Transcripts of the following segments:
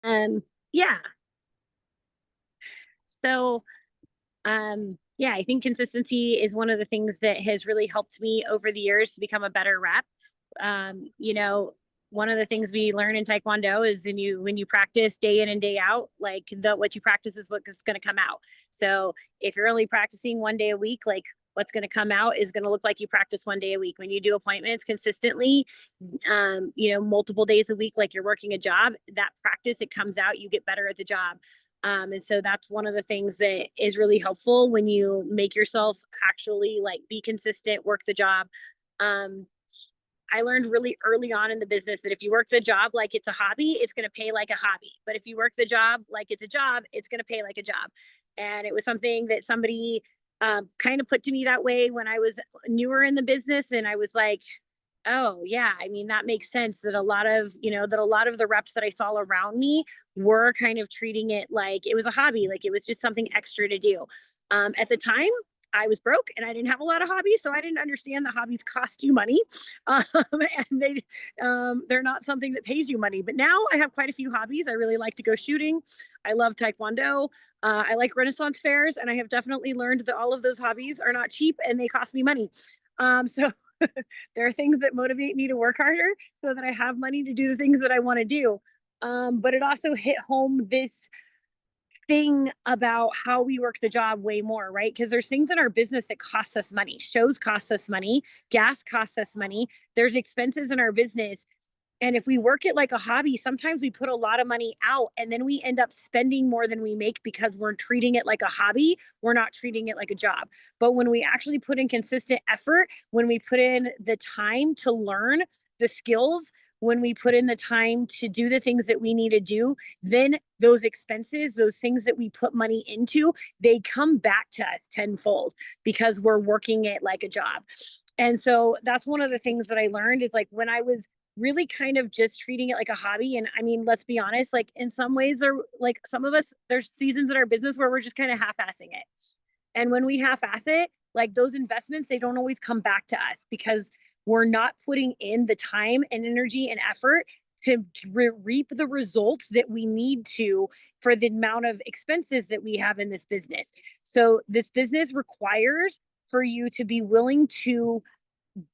Um, yeah. So, yeah, I think consistency is one of the things that has really helped me over the years to become a better rep. You know, one of the things we learn in Taekwondo is when you practice day in and day out, like the what you practice is what's going to come out. So if you're only practicing one day a week, like what's going to come out is going to look like you practice one day a week. When you do appointments consistently, multiple days a week, like you're working a job, that practice, it comes out, you get better at the job. And so that's one of the things that is really helpful when you make yourself actually like be consistent, work the job. Um, I learned really early on in the business that if you work the job like it's a hobby, it's going to pay like a hobby. But if you work the job like it's a job, it's going to pay like a job. And it was something that somebody kind of put to me that way when I was newer in the business. And I was like, oh yeah, I mean that makes sense that a lot of the reps that I saw around me were kind of treating it like it was a hobby, like it was just something extra to do. At the time, I was broke and I didn't have a lot of hobbies, so I didn't understand that hobbies cost you money, and they're not something that pays you money. But now I have quite a few hobbies. I really like to go shooting. I love Taekwondo. I like Renaissance fairs, and I have definitely learned that all of those hobbies are not cheap and they cost me money. So there are things that motivate me to work harder so that I have money to do the things that I want to do. But it also hit home this thing about how we work the job way more, right? Because there's things in our business that cost us money. Shows cost us money, gas costs us money. There's expenses in our business. And if we work it like a hobby, sometimes we put a lot of money out and then we end up spending more than we make because we're treating it like a hobby. We're not treating it like a job. But when we actually put in consistent effort, when we put in the time to learn the skills, when we put in the time to do the things that we need to do, then those expenses, those things that we put money into, they come back to us tenfold because we're working it like a job. And so that's one of the things that I learned is like when I was really kind of just treating it like a hobby. And I mean, let's be honest, like in some ways, there like some of us, there's seasons in our business where we're just kind of half-assing it. And when we half-ass it, like those investments, they don't always come back to us because we're not putting in the time and energy and effort to reap the results that we need to for the amount of expenses that we have in this business. So this business requires for you to be willing to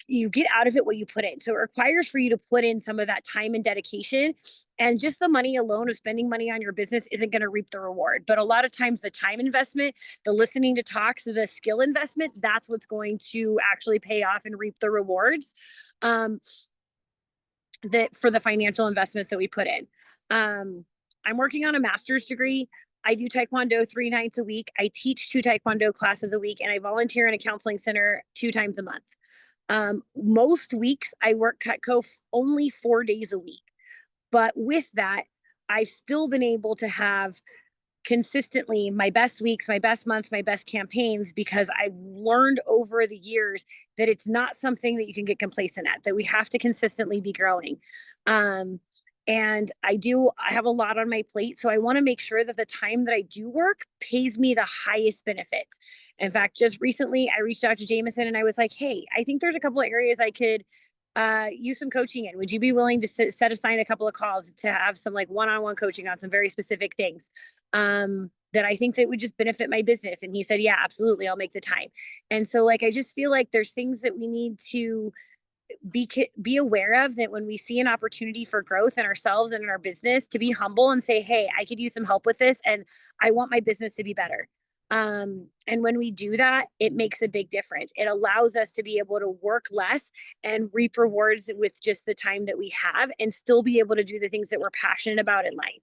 you get out of it what you put in. So it requires for you to put in some of that time and dedication. And just the money alone of spending money on your business isn't going to reap the reward. But a lot of times, the time investment, the listening to talks, the skill investment, that's what's going to actually pay off and reap the rewards um, that for the financial investments that we put in. I'm working on a master's degree. I do Taekwondo 3 nights a week. I teach 2 Taekwondo classes a week, and I volunteer in a counseling center 2 times a month. Most weeks I work Cutco only 4 days a week. But with that, I've still been able to have consistently my best weeks, my best months, my best campaigns because I've learned over the years that it's not something that you can get complacent at, that we have to consistently be growing. Um, and I have a lot on my plate. So I want to make sure that the time that I do work pays me the highest benefits. In fact, just recently I reached out to Jameson and I was like, hey, I think there's a couple of areas I could use some coaching in. Would you be willing to set aside a couple of calls to have some like one-on-one coaching on some very specific things that I think that would just benefit my business? And he said, yeah, absolutely. I'll make the time. And so like, I just feel like there's things that we need to be aware of, that when we see an opportunity for growth in ourselves and in our business, to be humble and say, hey, I could use some help with this and I want my business to be better. And when we do that, it makes a big difference. It allows us to be able to work less and reap rewards with just the time that we have and still be able to do the things that we're passionate about in life.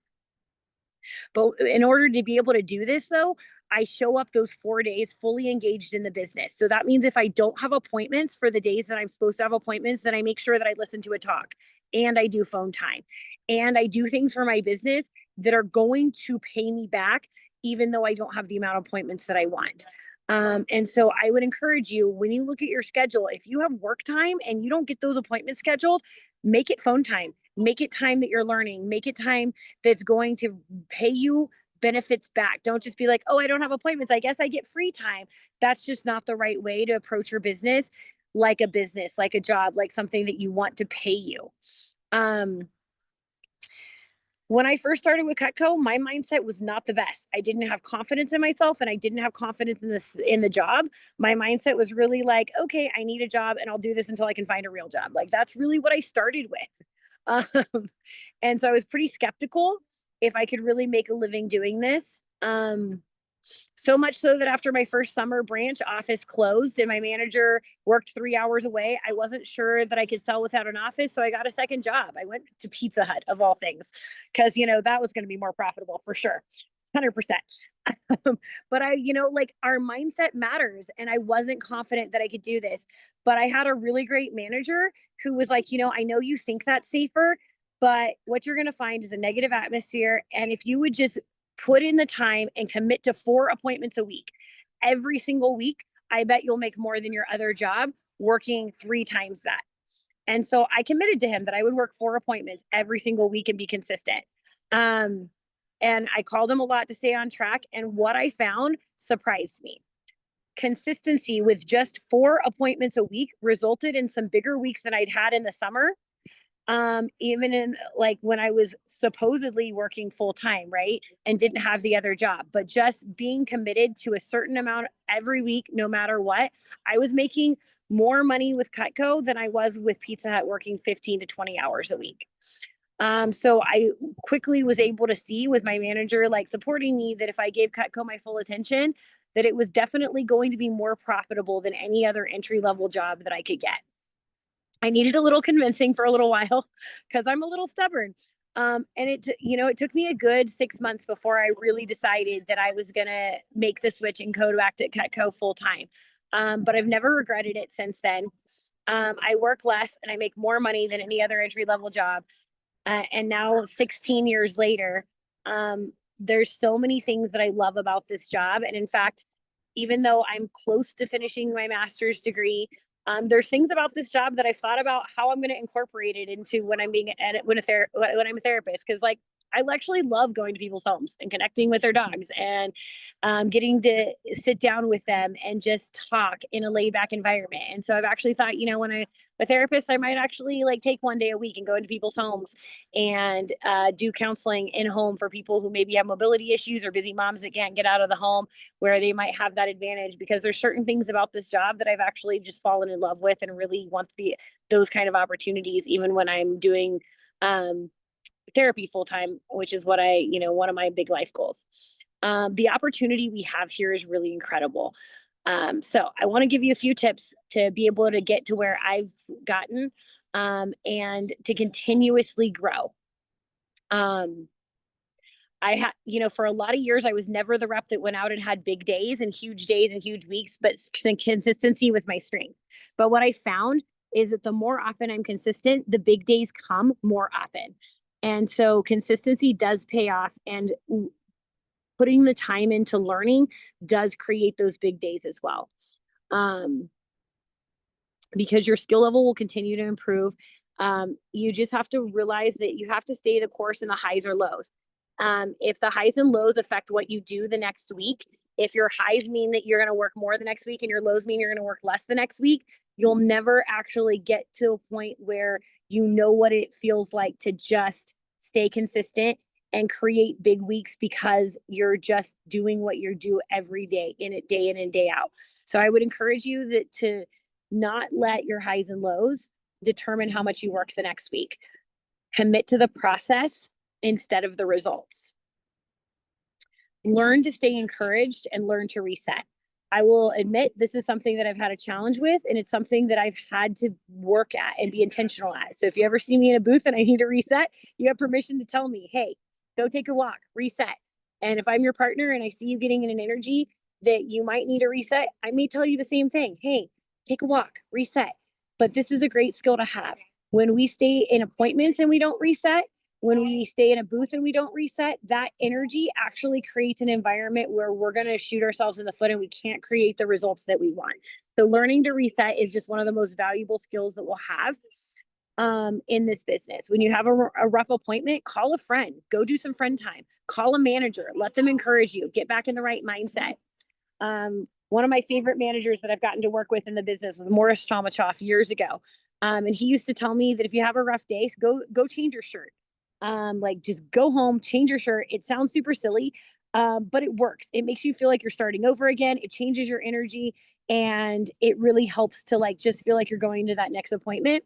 But in order to be able to do this, though, I show up those 4 days fully engaged in the business. So that means if I don't have appointments for the days that I'm supposed to have appointments, then I make sure that I listen to a talk and I do phone time and I do things for my business that are going to pay me back, even though I don't have the amount of appointments that I want. And so I would encourage you when you look at your schedule, if you have work time and you don't get those appointments scheduled, make it phone time, make it time that you're learning, make it time that's going to pay you benefits back. Don't just be like, oh, I don't have appointments, I guess I get free time. That's just not the right way to approach your business, like a job, like something that you want to pay you. Um, When I first started with Cutco, my mindset was not the best. I didn't have confidence in myself and I didn't have confidence in the job. My mindset was really like, okay, I need a job and I'll do this until I can find a real job. Like that's really what I started with. And so I was pretty skeptical if I could really make a living doing this. So much so that after my first summer branch office closed and my manager worked 3 hours away, I wasn't sure that I could sell without an office. So I got a second job. I went to Pizza Hut of all things, because, that was going to be more profitable for sure. 100%. But like our mindset matters. And I wasn't confident that I could do this. But I had a really great manager who was like, I know you think that's safer, but what you're going to find is a negative atmosphere. And if you would just put in the time and commit to 4 appointments a week, every single week, I bet you'll make more than your other job working 3 times that. And so I committed to him that I would work 4 appointments every single week and be consistent. And I called him a lot to stay on track. And what I found surprised me. Consistency with just 4 appointments a week resulted in some bigger weeks than I'd had in the summer. Even in like when I was supposedly working full time, right? And didn't have the other job, but just being committed to a certain amount every week, no matter what, I was making more money with Cutco than I was with Pizza Hut working 15 to 20 hours a week. So I quickly was able to see with my manager, like supporting me, that if I gave Cutco my full attention, that it was definitely going to be more profitable than any other entry level job that I could get. I needed a little convincing for a little while because I'm a little stubborn. And it took me a good 6 months before I really decided that I was going to make the switch and go back to Cutco full time. But I've never regretted it since then. I work less and I make more money than any other entry level job. And now 16 years later, there's so many things that I love about this job. And in fact, even though I'm close to finishing my master's degree, there's things about this job that I've thought about how I'm going to incorporate it into when I'm when I'm a therapist. Cause like, I actually love going to people's homes and connecting with their dogs and getting to sit down with them and just talk in a laid back environment. And so I've actually thought, when I'm a therapist, I might actually like take one day a week and go into people's homes and do counseling in home for people who maybe have mobility issues or busy moms that can't get out of the home, where they might have that advantage, because there's certain things about this job that I've actually just fallen in love with and really want those kind of opportunities, even when I'm doing therapy full time, which is what one of my big life goals. The opportunity we have here is really incredible. So I want to give you a few tips to be able to get to where I've gotten, and to continuously grow. I had, for a lot of years, I was never the rep that went out and had big days and huge weeks, but consistency was my strength. But what I found is that the more often I'm consistent, the big days come more often. And so consistency does pay off, and putting the time into learning does create those big days as well. Because your skill level will continue to improve. You just have to realize that you have to stay the course in the highs or lows. If the highs and lows affect what you do the next week, if your highs mean that you're going to work more the next week and your lows mean you're going to work less the next week, you'll never actually get to a point where you know what it feels like to just stay consistent and create big weeks, because you're just doing what you do every day, day in and day out. So I would encourage you to not let your highs and lows determine how much you work the next week. Commit to the process instead of the results. Learn to stay encouraged and learn to reset. I will admit this is something that I've had a challenge with, and it's something that I've had to work at and be intentional at. So if you ever see me in a booth and I need to reset, you have permission to tell me, hey, go take a walk, reset. And if I'm your partner and I see you getting in an energy that you might need a reset, I may tell you the same thing. Hey, take a walk, reset. But this is a great skill to have. When we stay in appointments and we don't reset, when we stay in a booth and we don't reset, that energy actually creates an environment where we're going to shoot ourselves in the foot and we can't create the results that we want. So learning to reset is just one of the most valuable skills that we'll have in this business. When you have a rough appointment, call a friend, go do some friend time, call a manager, let them encourage you, get back in the right mindset. One of my favorite managers that I've gotten to work with in the business was Morris Chamachoff years ago. And he used to tell me that if you have a rough day, go change your shirt. Like just go home, change your shirt. It sounds super silly, but it works. It makes you feel like you're starting over again. It changes your energy, and it really helps to like just feel like you're going to that next appointment.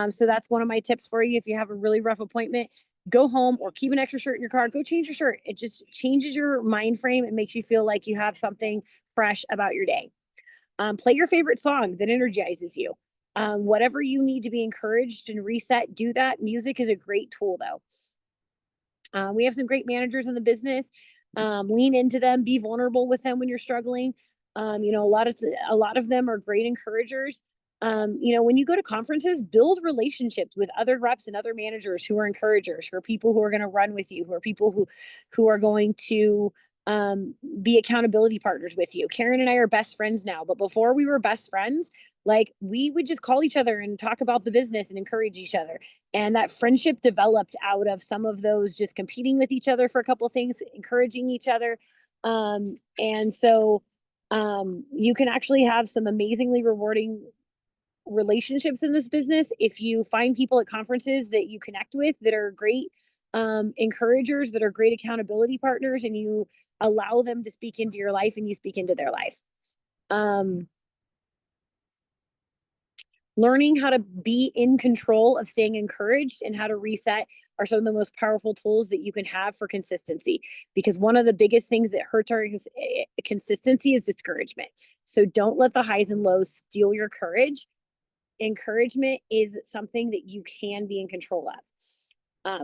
So that's one of my tips for you. If you have a really rough appointment, go home or keep an extra shirt in your car. Go change your shirt. It just changes your mind frame. It makes you feel like you have something fresh about your day. Play your favorite song that energizes you. Whatever you need to be encouraged and reset, do that. Music is a great tool, though. We have some great managers in the business. Lean into them, be vulnerable with them when you're struggling. A lot of them are great encouragers. When you go to conferences, build relationships with other reps and other managers who are encouragers, who are people who are going to run with you, who are people who are going to be accountability partners with you. Karen and I are best friends now, but before we were best friends, like we would just call each other and talk about the business and encourage each other. And that friendship developed out of some of those just competing with each other for a couple of things, encouraging each other. And so you can actually have some amazingly rewarding relationships in this business if you find people at conferences that you connect with that are great encouragers, that are great accountability partners, and you allow them to speak into your life and you speak into their life. Learning how to be in control of staying encouraged and how to reset are some of the most powerful tools that you can have for consistency. Because one of the biggest things that hurts our consistency is discouragement. So don't let the highs and lows steal your courage. Encouragement is something that you can be in control of.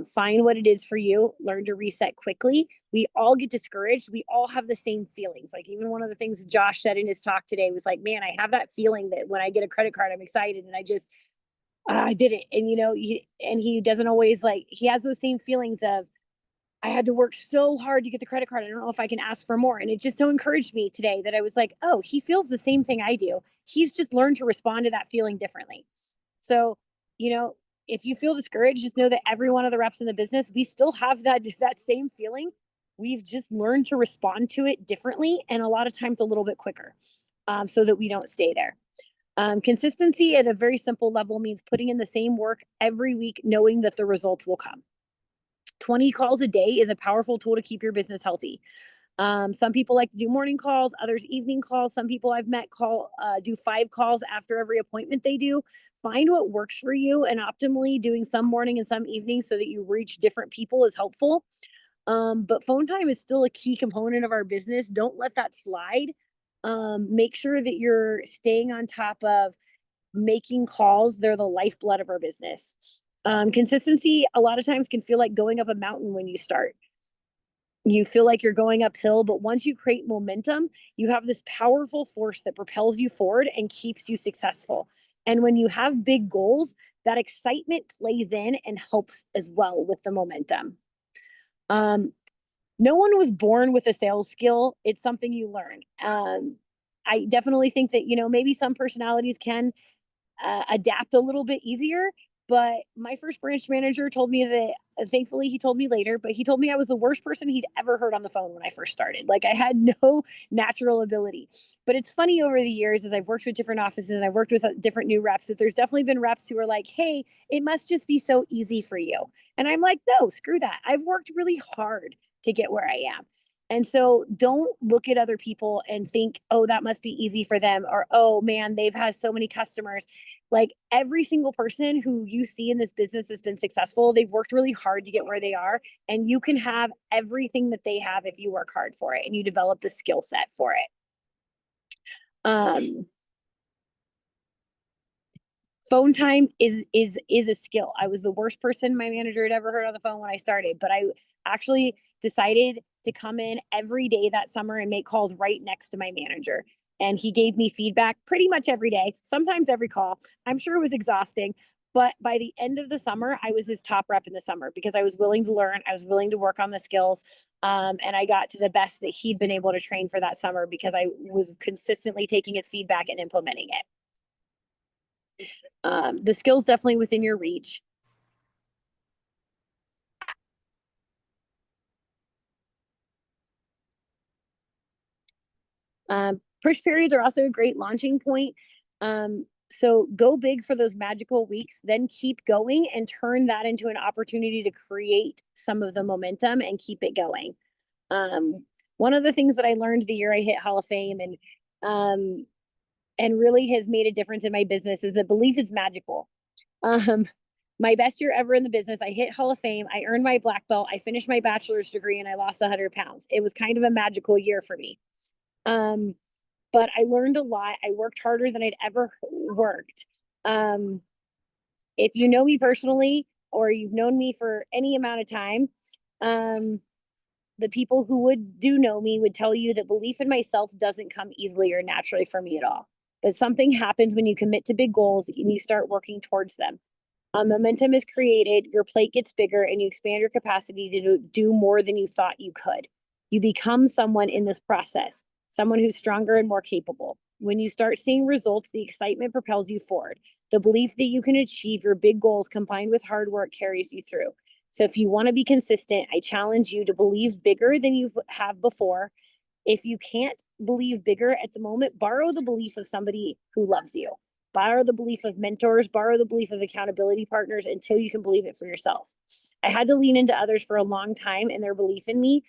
Find what it is for you, learn to reset quickly. We all get discouraged. We all have the same feelings. Like even one of the things Josh said in his talk today was like, man, I have that feeling that when I get a credit card, I'm excited and I did it. And, he doesn't always he has those same feelings of, I had to work so hard to get the credit card. I don't know if I can ask for more. And it just so encouraged me today that I was like, oh, he feels the same thing I do. He's just learned to respond to that feeling differently. So, if you feel discouraged, just know that every one of the reps in the business, we still have that same feeling. We've just learned to respond to it differently and a lot of times a little bit quicker, so that we don't stay there. Consistency at a very simple level means putting in the same work every week, knowing that the results will come. 20 calls a day is a powerful tool to keep your business healthy. Some people like to do morning calls, others evening calls. Some people I've met do 5 calls after every appointment they do. Find what works for you, and optimally doing some morning and some evening so that you reach different people is helpful. But phone time is still a key component of our business. Don't let that slide. Make sure that you're staying on top of making calls. They're the lifeblood of our business. Consistency a lot of times can feel like going up a mountain when you start. You feel like you're going uphill, but once you create momentum, you have this powerful force that propels you forward and keeps you successful. And when you have big goals, that excitement plays in and helps as well with the momentum. No one was born with a sales skill. It's something you learn. I definitely think that, maybe some personalities can adapt a little bit easier. But my first branch manager told me that, thankfully, he told me later, but he told me I was the worst person he'd ever heard on the phone when I first started. Like I had no natural ability. But it's funny over the years as I've worked with different offices and I've worked with different new reps that there's definitely been reps who are like, hey, it must just be so easy for you. And I'm like, no, screw that. I've worked really hard to get where I am. And so don't look at other people and think, oh, that must be easy for them. Or, oh man, they've had so many customers. Like every single person who you see in this business has been successful. They've worked really hard to get where they are. And you can have everything that they have if you work hard for it and you develop the skill set for it. Phone time is a skill. I was the worst person my manager had ever heard on the phone when I started, but I actually decided to come in every day that summer and make calls right next to my manager. And he gave me feedback pretty much every day, sometimes every call. I'm sure it was exhausting, but by the end of the summer, I was his top rep in the summer because I was willing to learn, I was willing to work on the skills, and I got to the best that he'd been able to train for that summer because I was consistently taking his feedback and implementing it. The skill's definitely within your reach. Push periods are also a great launching point. So go big for those magical weeks, then keep going and turn that into an opportunity to create some of the momentum and keep it going. One of the things that I learned the year I hit Hall of Fame um, and really has made a difference in my business is that belief is magical. Um, my best year ever in the business, I hit Hall of Fame. I earned my black belt. I finished my bachelor's degree and I lost 100 pounds. It was kind of a magical year for me. Um, but I learned a lot. I worked harder than I'd ever worked. Um, if you know me personally or you've known me for any amount of time, um, the people who do know me would tell you that belief in myself doesn't come easily or naturally for me at all. But something happens when you commit to big goals and you start working towards them. Momentum is created, your plate gets bigger, and you expand your capacity to do more than you thought you could. You become someone in this process, someone who's stronger and more capable. When you start seeing results, the excitement propels you forward. The belief that you can achieve your big goals combined with hard work carries you through. So if you want to be consistent, I challenge you to believe bigger than you have before. If you can't believe bigger at the moment, borrow the belief of somebody who loves you. Borrow the belief of mentors, borrow the belief of accountability partners until you can believe it for yourself. I had to lean into others for a long time and their belief in me.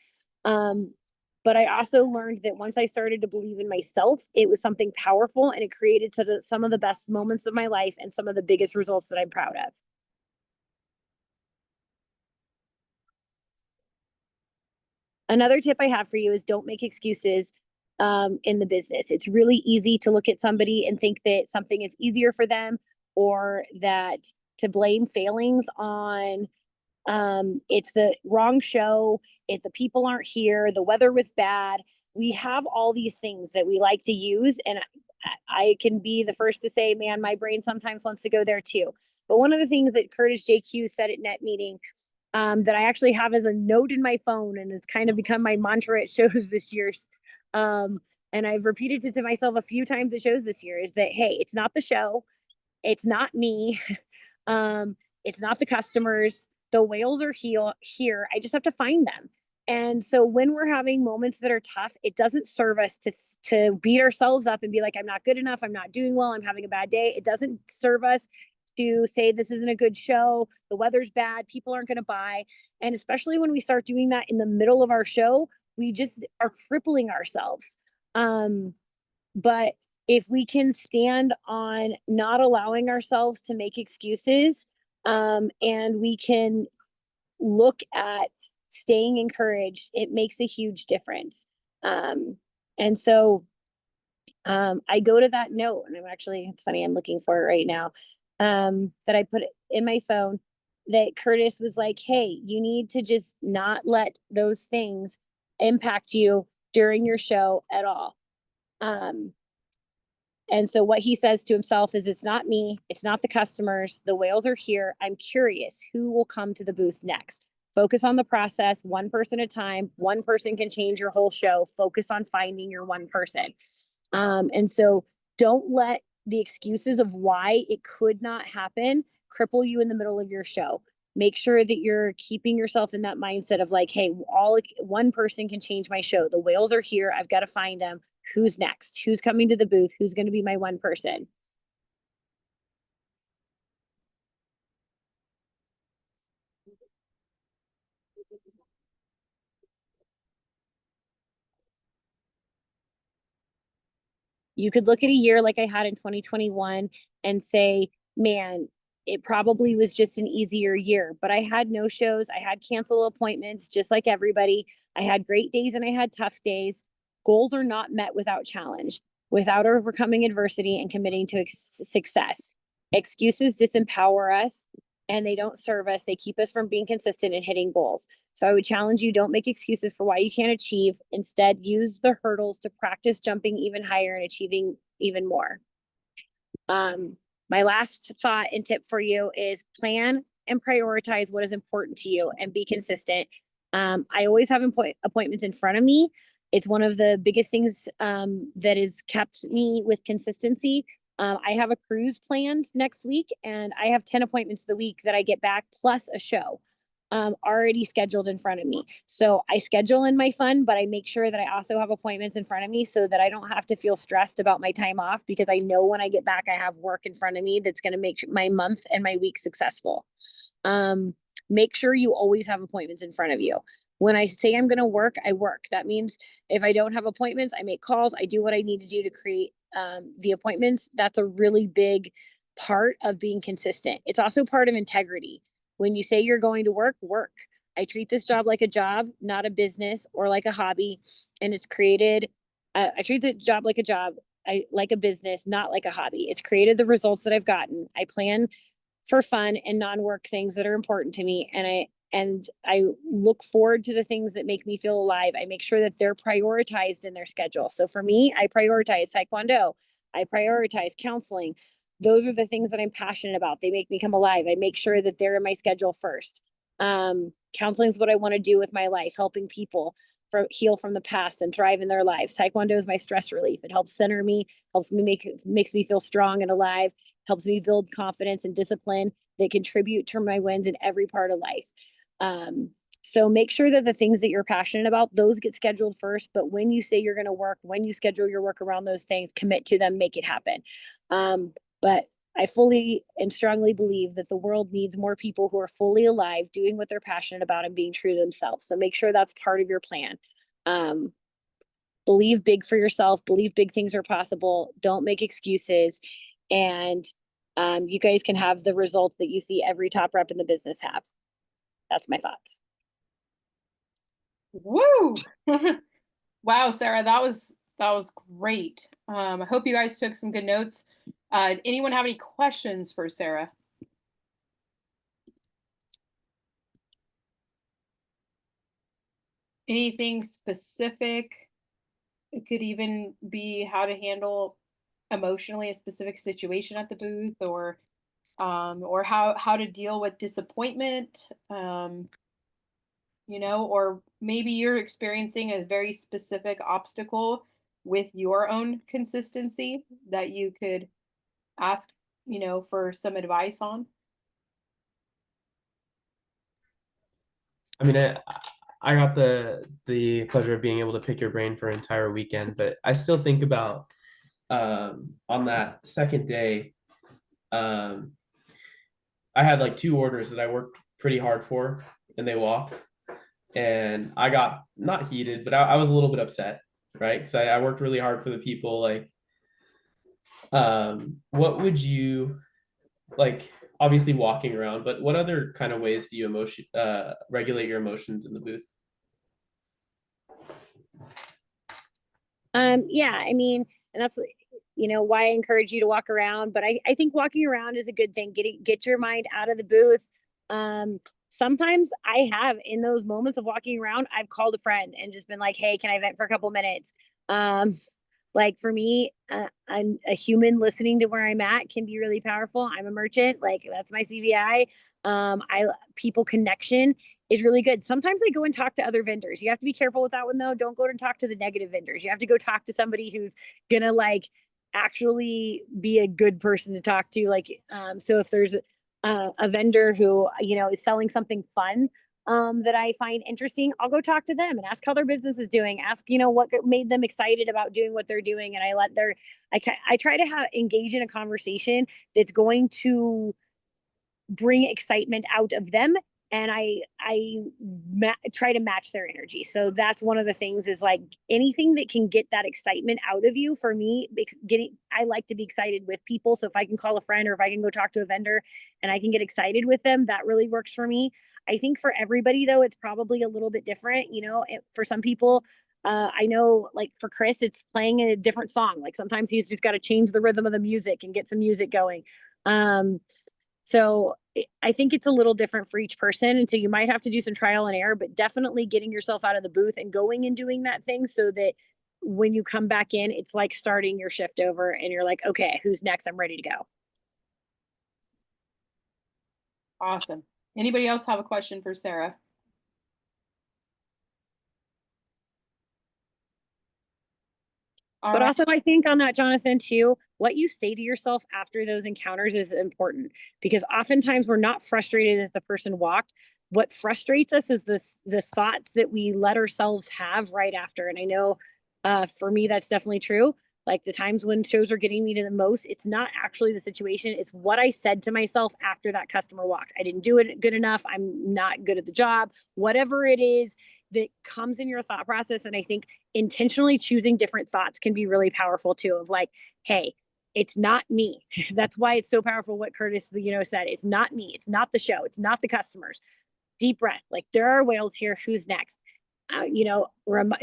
But I also learned that once I started to believe in myself, it was something powerful and it created some of the best moments of my life and some of the biggest results that I'm proud of. Another tip I have for you is don't make excuses in the business. It's really easy to look at somebody and think that something is easier for them or that to blame failings on it's the wrong show, if the people aren't here, the weather was bad. We have all these things that we like to use, and I can be the first to say, man, my brain sometimes wants to go there too. But one of the things that Curtis JQ said at Net Meeting that I actually have as a note in my phone, and it's kind of become my mantra at shows this year. Um, and I've repeated it to myself a few times at shows this year is that, hey, it's not the show, it's not me, it's not the customers. The whales are here. I just have to find them. And so when we're having moments that are tough, it doesn't serve us to beat ourselves up and be like, I'm not good enough. I'm not doing well. I'm having a bad day. It doesn't serve us to say this isn't a good show. The weather's bad. People aren't going to buy. And especially when we start doing that in the middle of our show, we just are crippling ourselves. But if we can stand on not allowing ourselves to make excuses, and we can look at staying encouraged, it makes a huge difference. And so I go to that note, and it's funny, I'm looking for it right now, that I put in my phone that Curtis was like, hey, you need to just not let those things impact you during your show at all. And so what he says to himself is, it's not me, it's not the customers, the whales are here. I'm curious who will come to the booth next. Focus on the process, one person at a time. One person can change your whole show. Focus on finding your one person. And so don't let the excuses of why it could not happen cripple you in the middle of your show. Make sure that you're keeping yourself in that mindset of like, hey, one person can change my show. The whales are here. I've got to find them. Who's next? Who's coming to the booth? Who's going to be my one person? You could look at a year like I had in 2021 and say, man, it probably was just an easier year, but I had no shows. I had cancel appointments just like everybody. I had great days and I had tough days. Goals are not met without challenge, without overcoming adversity and committing to success. Excuses disempower us and they don't serve us. They keep us from being consistent and hitting goals. So I would challenge you, don't make excuses for why you can't achieve. Instead, use the hurdles to practice jumping even higher and achieving even more. My last thought and tip for you is plan and prioritize what is important to you and be consistent. I always have appointments in front of me. It's one of the biggest things that has kept me with consistency. I have a cruise planned next week and I have 10 appointments the week that I get back plus a show. already scheduled in front of me. So I schedule in my fun, but I make sure that I also have appointments in front of me so that I don't have to feel stressed about my time off, because I know when I get back, I have work in front of me that's going to make my month and my week successful. Um, Make sure you always have appointments in front of you. When I say I'm going to work, I work. That means if I don't have appointments, I make calls, I do what I need to do to create the appointments. That's a really big part of being consistent. It's also part of integrity. When you say you're going to work, work. I treat this job like a job, not a business or like a hobby. And it's created, I treat the job like a job, I like a business, not like a hobby. It's created the results that I've gotten. I plan for fun and non-work things that are important to me. And I look forward to the things that make me feel alive. I make sure that they're prioritized in their schedule. So for me, I prioritize Taekwondo. I prioritize counseling. Those are the things that I'm passionate about. They make me come alive. I make sure that they're in my schedule first. Counseling is what I want to do with my life, helping people heal from the past and thrive in their lives. Taekwondo is my stress relief. It helps center me, makes me feel strong and alive, helps me build confidence and discipline that contribute to my wins in every part of life. So make sure that the things that you're passionate about, those get scheduled first. But when you say you're going to work, when you schedule your work around those things, commit to them, make it happen. But I fully and strongly believe that the world needs more people who are fully alive, doing what they're passionate about and being true to themselves. So make sure that's part of your plan. Believe big for yourself, believe big things are possible. Don't make excuses. And you guys can have the results that you see every top rep in the business have. That's my thoughts. Woo! Wow, Sarah, that was great. I hope you guys took some good notes. Anyone have any questions for Sarah? Anything specific? It could even be how to handle emotionally a specific situation at the booth, or how to deal with disappointment. Or maybe you're experiencing a very specific obstacle with your own consistency that you could ask, for some advice on. I mean, I got the pleasure of being able to pick your brain for an entire weekend, but I still think about on that second day, um, I had like two orders that I worked pretty hard for, and they walked, and I got not heated, but I was a little bit upset, right? Because I worked really hard for the people. Like, what would you like? Obviously, walking around, but what other kind of ways do you regulate your emotions in the booth? Yeah, I mean, and that's why I encourage you to walk around. But I think walking around is a good thing. Get your mind out of the booth. Sometimes I have, in those moments of walking around, I've called a friend and just been like, "Hey, can I vent for a couple minutes?" Like for me, I'm a human listening to where I'm at can be really powerful. I'm a merchant, like that's my CVI. I People connection is really good. Sometimes I go and talk to other vendors. You have to be careful with that one though. Don't go and talk to the negative vendors. You have to go talk to somebody who's gonna like actually be a good person to talk to. Like, so if there's a vendor who is selling something fun that I find interesting, I'll go talk to them and ask how their business is doing. Ask what made them excited about doing what they're doing, and I try to engage in a conversation that's going to bring excitement out of them, and try to match their energy. So that's one of the things, is like anything that can get that excitement out of you. For me, I like to be excited with people. So if I can call a friend or if I can go talk to a vendor and I can get excited with them, that really works for me. I think for everybody though, it's probably a little bit different. For some people, I know, like for Chris, it's playing a different song. Like sometimes he's just got to change the rhythm of the music and get some music going. So I think it's a little different for each person. And so you might have to do some trial and error, but definitely getting yourself out of the booth and going and doing that thing so that when you come back in, it's like starting your shift over and you're like, okay, who's next? I'm ready to go. Awesome. Anybody else have a question for Sarah? But also, I think on that, Jonathan, too, what you say to yourself after those encounters is important, because oftentimes we're not frustrated that the person walked. what frustrates us is the thoughts that we let ourselves have right after. And I know for me, that's definitely true. Like the times when shows are getting me to the most, it's not actually the situation. It's what I said to myself after that customer walked. I didn't do it good enough. I'm not good at the job. Whatever it is that comes in your thought process. And I think intentionally choosing different thoughts can be really powerful too, of like, hey, it's not me. That's why it's so powerful what Curtis, said. It's not me. It's not the show. It's not the customers. Deep breath. Like there are whales here. Who's next?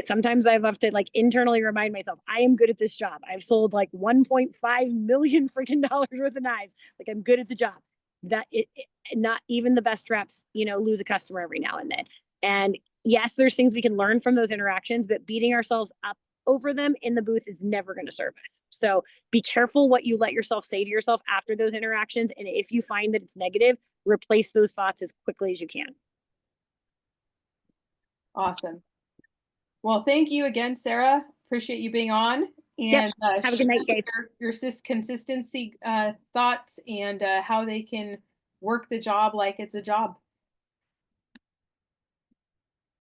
Sometimes I have to like internally remind myself, I am good at this job. I've sold like 1.5 million freaking dollars worth of knives. Like I'm good at the job. Not even the best reps, lose a customer every now and then. And yes, there's things we can learn from those interactions, but beating ourselves up over them in the booth is never going to serve us. So be careful what you let yourself say to yourself after those interactions. And if you find that it's negative, replace those thoughts as quickly as you can. Awesome. Well, thank you again, Sarah. Appreciate you being on Yep. and Have a good night, guys. your consistency thoughts and how they can work the job like it's a job.